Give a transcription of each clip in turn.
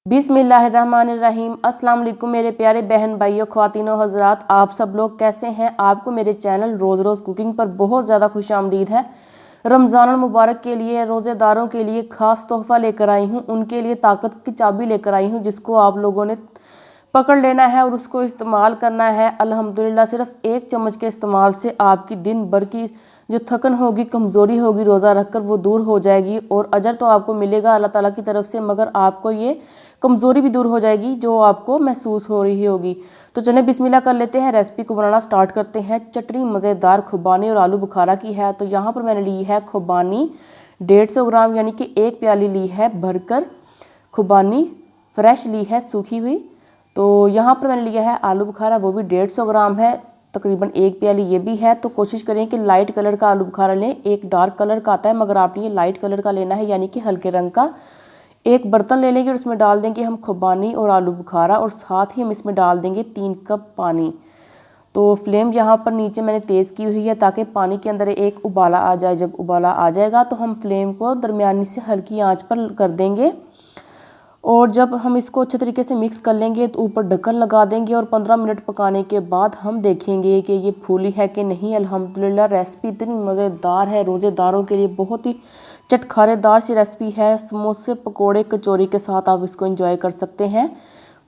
बिस्मिल्लाहिर्रहमानिर्रहीम। अस्सलाम वालेकुम मेरे प्यारे बहन भाइयों, ख्वातीनो हजरात, आप सब लोग कैसे हैं। आपको मेरे चैनल रोज़ रोज़ कुकिंग पर बहुत ज़्यादा खुशामदीद है। रमज़ान मुबारक के लिए रोज़ेदारों के लिए ख़ास तोहफ़ा लेकर आई हूँ। उनके लिए ताकत की चाबी लेकर आई हूँ, जिसको आप लोगों ने पकड़ लेना है और उसको इस्तेमाल करना है। अल्हम्दुलिल्लाह सिर्फ एक चम्मच के इस्तेमाल से आपकी दिन भर की जो थकन होगी, कमज़ोरी होगी रोज़ा रखकर, वो दूर हो जाएगी और अजर तो आपको मिलेगा अल्लाह ताला की तरफ से, मगर आपको ये कमज़ोरी भी दूर हो जाएगी जो आपको महसूस हो रही होगी। तो चलें बिस्मिल्लाह कर लेते हैं, रेसिपी को बनाना स्टार्ट करते हैं। चटनी मज़ेदार खुबानी और आलू बुखारा की है। तो यहाँ पर मैंने ली है खुबानी 150 ग्राम, यानी कि एक प्याली ली है भरकर खुबानी, फ्रेश ली है सूखी हुई। तो यहाँ पर मैंने लिया है आलू बुखारा, वो भी 150 ग्राम है, तकरीबन एक प्याली ये भी है। तो कोशिश करें कि लाइट कलर का आलू बुखारा लें। एक डार्क कलर का आता है, मगर आपने ये लाइट कलर का लेना है, यानी कि हल्के रंग का। एक बर्तन ले लेंगे और उसमें डाल देंगे हम खुबानी और आलू बुखारा, और साथ ही हम इसमें डाल देंगे 3 कप पानी। तो फ्लेम यहाँ पर नीचे मैंने तेज़ की हुई है ताकि पानी के अंदर एक उबाला आ जाए। जब उबाला आ जाएगा तो हम फ्लेम को दरमियानी से हल्की आंच पर कर देंगे, और जब हम इसको अच्छे तरीके से मिक्स कर लेंगे तो ऊपर ढक्कन लगा देंगे, और 15 मिनट पकाने के बाद हम देखेंगे कि ये फूली है कि नहीं। अल्हम्दुलिल्लाह रेसिपी इतनी मज़ेदार है, रोज़ेदारों के लिए बहुत ही चटखारेदार सी रेसिपी है। समोसे पकोड़े कचौरी के साथ आप इसको एंजॉय कर सकते हैं,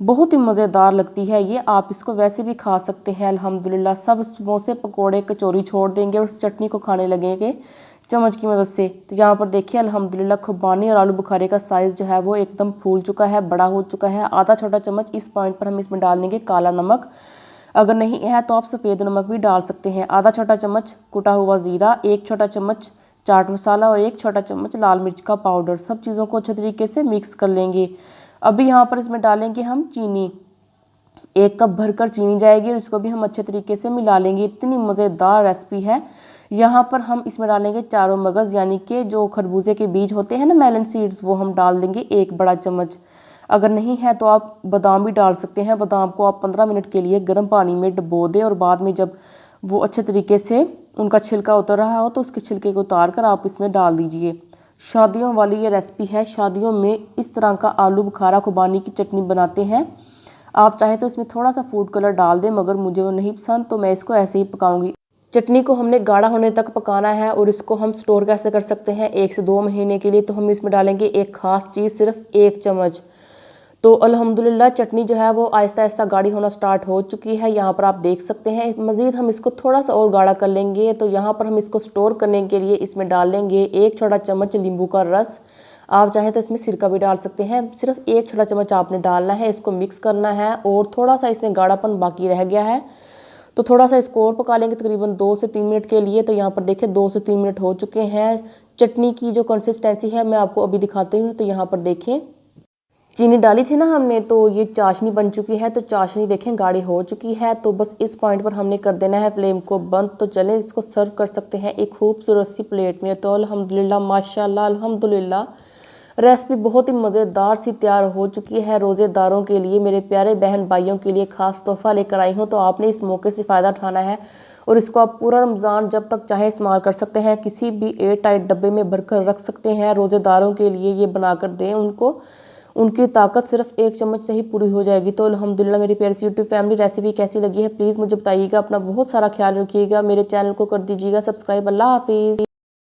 बहुत ही मज़ेदार लगती है ये। आप इसको वैसे भी खा सकते हैं। अल्हम्दुलिल्लाह सब समोसे पकोड़े कचौरी छोड़ देंगे और उस चटनी को खाने लगेंगे चम्मच की मदद से। तो यहाँ पर देखिए अल्हम्दुलिल्लाह खुबानी और आलू बुखारे का साइज़ जो है वो एकदम फूल चुका है, बड़ा हो चुका है। आधा छोटा चम्मच इस पॉइंट पर हम इसमें डाल देंगे काला नमक। अगर नहीं है तो आप सफ़ेद नमक भी डाल सकते हैं। आधा छोटा चम्मच कुटा हुआ ज़ीरा, एक छोटा चम्मच चाट मसाला और एक छोटा चम्मच लाल मिर्च का पाउडर। सब चीज़ों को अच्छे तरीके से मिक्स कर लेंगे। अभी यहाँ पर इसमें डालेंगे हम चीनी, 1 कप भरकर चीनी जाएगी, और इसको भी हम अच्छे तरीके से मिला लेंगे। इतनी मज़ेदार रेसिपी है। यहाँ पर हम इसमें डालेंगे चारों मगज़, यानी कि जो खरबूजे के बीज होते हैं ना, मेलन सीड्स, वो हम डाल देंगे 1 बड़ा चम्मच। अगर नहीं है तो आप बादाम भी डाल सकते हैं। बादाम को आप 15 मिनट के लिए गर्म पानी में डुबो दें, और बाद में जब वो अच्छे तरीके से उनका छिलका उतर रहा हो तो उसके छिलके को उतार कर आप इसमें डाल दीजिए। शादियों वाली ये रेसिपी है। शादियों में इस तरह का आलू बुखारा खुबानी की चटनी बनाते हैं। आप चाहें तो इसमें थोड़ा सा फूड कलर डाल दें, मगर मुझे वो नहीं पसंद, तो मैं इसको ऐसे ही पकाऊंगी। चटनी को हमने गाढ़ा होने तक पकाना है, और इसको हम स्टोर कैसे कर सकते हैं 1 से 2 महीने के लिए। तो हम इसमें डालेंगे एक ख़ास चीज़, सिर्फ 1 चम्मच। तो अल्हम्दुलिल्लाह चटनी जो है वो आहिस्ता आहिस्ता गाढ़ी होना स्टार्ट हो चुकी है। यहाँ पर आप देख सकते हैं। मज़ीद हम इसको थोड़ा सा और गाढ़ा कर लेंगे। तो यहाँ पर हम इसको स्टोर करने के लिए इसमें डाल लेंगे 1 छोटा चम्मच नींबू का रस। आप चाहें तो इसमें सिरका भी डाल सकते हैं। सिर्फ 1 छोटा चम्मच आपने डालना है। इसको मिक्स करना है, और थोड़ा सा इसमें गाढ़ापन बाकी रह गया है, तो थोड़ा सा इसको और पका लेंगे, तकरीबन 2 से 3 मिनट के लिए। तो यहाँ पर देखिए 2 से 3 मिनट हो चुके हैं। चटनी की जो कंसिस्टेंसी है मैं आपको अभी दिखाती हूँ। तो यहाँ पर देखें, चीनी डाली थी ना हमने, तो ये चाशनी बन चुकी है। तो चाशनी देखें गाढ़ी हो चुकी है। तो बस इस पॉइंट पर हमने कर देना है फ्लेम को बंद। तो चलें इसको सर्व कर सकते हैं एक खूबसूरत सी प्लेट में। तो अल्हम्दुलिल्लाह माशाल्लाह अल्हम्दुलिल्लाह रेसिपी बहुत ही मज़ेदार सी तैयार हो चुकी है। रोज़ेदारों के लिए, मेरे प्यारे बहन भाइयों के लिए ख़ास तोहफ़ा लेकर आई हूँ। तो आपने इस मौके से फ़ायदा उठाना है, और इसको आप पूरा रमज़ान जब तक चाहे इस्तेमाल कर सकते हैं। किसी भी एयर टाइट डब्बे में भरकर रख सकते हैं। रोज़ेदारों के लिए ये बनाकर दें उनको, उनकी ताकत सिर्फ 1 चम्मच से ही पूरी हो जाएगी। तो अल्हम्दुलिल्लाह मेरी प्यारी सी यूट्यूब फैमिली रेसिपी कैसी लगी है प्लीज़ मुझे बताइएगा। अपना बहुत सारा ख्याल रखिएगा। मेरे चैनल को कर दीजिएगा सब्सक्राइब। अल्लाह हाफिज़।